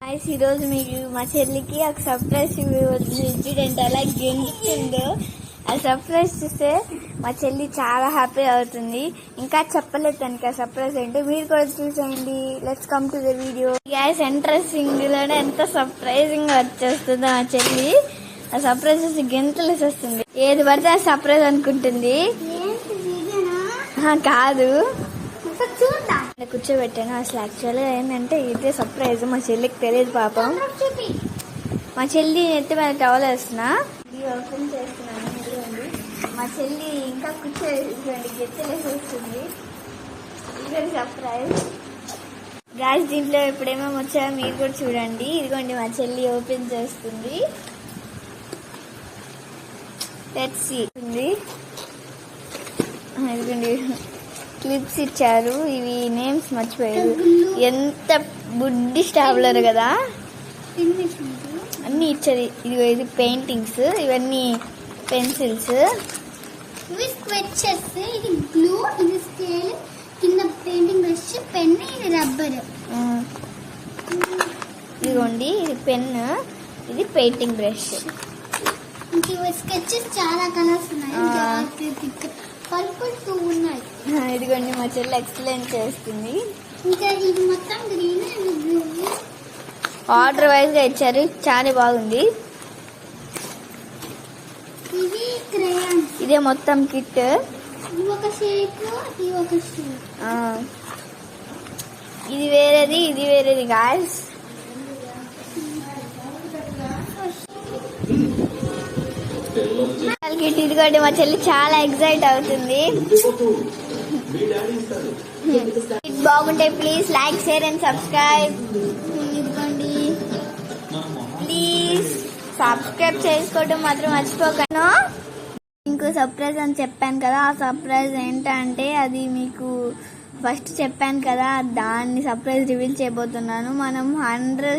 Guys ఈరోజు మీకు మా చెల్లికి ఒక సర్ప్రైజ్ ఇన్సిడెంట్ అలా గెంతుందో ఆ సర్ప్రైజ్ చూస్తే మా చెల్లి చాలా హ్యాపీ అవుతుంది. ఇంకా చెప్పలేదు తనకి ఆ సర్ప్రైజ్ ఏంటో, మీరు కూడా చూసేయండి. Let's come to the video. Gas interesting లోనే ఎంత సర్ప్రైజింగ్ వచ్చేస్తుందో మా చెల్లి. ఆ సర్ప్రైజ్ చూసి గెంతులు వస్తుంది. ఏది పడితే ఆ సర్ప్రైజ్ అనుకుంటుంది. కాదు, కూర్చోబెట్టాను. అసలు యాక్చువల్గా ఏంటంటే ఇదే సర్ప్రైజ్. మా చెల్లికి తెలియదు పాపం. మా చెల్లి ఎత్తి మీద టవల్ వేస్తున్నా, ఇది ఓపెన్ చేస్తున్నాను. ఇదిగోండి మా చెల్లి ఇంకా కూర్చోండి గెత్తలేసి వస్తుంది. ఇది సర్ప్రైజ్ గాయస్. దీంట్లో ఇప్పుడేమేమి వచ్చాయో మీరు కూడా చూడండి. ఇదిగోండి మా చెల్లి ఓపెన్ చేస్తుంది. Let's see. ఇదిగోండి క్లిప్స్ ఇచ్చారు. ఇవి నేమ్స్ మర్చిపోయారు. ఎంత బుడ్డి స్టాబ్లర్ కదా, అన్ని ఇచ్చారు. ఇది పెయింటింగ్స్, ఇవన్నీ పెన్సిల్స్, ఇవి స్కెచెస్, ఇది గ్లూ, ఇది స్కేల్, కింద పెయింటింగ్ బ్రష్, పెన్, ఇది రబ్బర్. ఇదిగోండి ఇది పెన్, ఇది పెయింటింగ్ బ్రష్. ఇంకా స్కెచెస్ చాలా కలర్స్ ఉన్నాయి. పర్పుల్ 2 ఉన్నాయి. ఇదిగోండి మా చెల్లి ఎక్స్ప్లెయిన్ చేస్తుంది. ఇంకా ఇది మొత్తం గ్రీన్, ఇది బ్లూ. ఆర్డర్ వైజ్ గా ఇచ్చారు, చాలా బాగుంది. ఇది క్రేయాన్స్, ఇదే మొత్తం కిట్. ఇది ఒక షేప్, ఇది ఒక షేప్. ఇది వేరేది, ఇది వేరేది గాయ్స్. కిట్. ఇదిగోండి మా చెల్లి చాలా ఎక్సైట్ అవుతుంది. కిట్ బాగుంటే please like, share and subscribe. ఇదిగోండి, ప్లీజ్ సబ్స్క్రైబ్ చేసుకోవడం మాత్రం మర్చిపోకండి. ఇంకో సర్ప్రైజ్ అని చెప్పాను కదా, ఆ సర్ప్రైజ్ ఏంటంటే అది మీకు ఫస్ట్ చెప్పాను కదా, దాన్ని సర్ప్రైజ్ రివీల్ చేయబోతున్నాను. మనం 100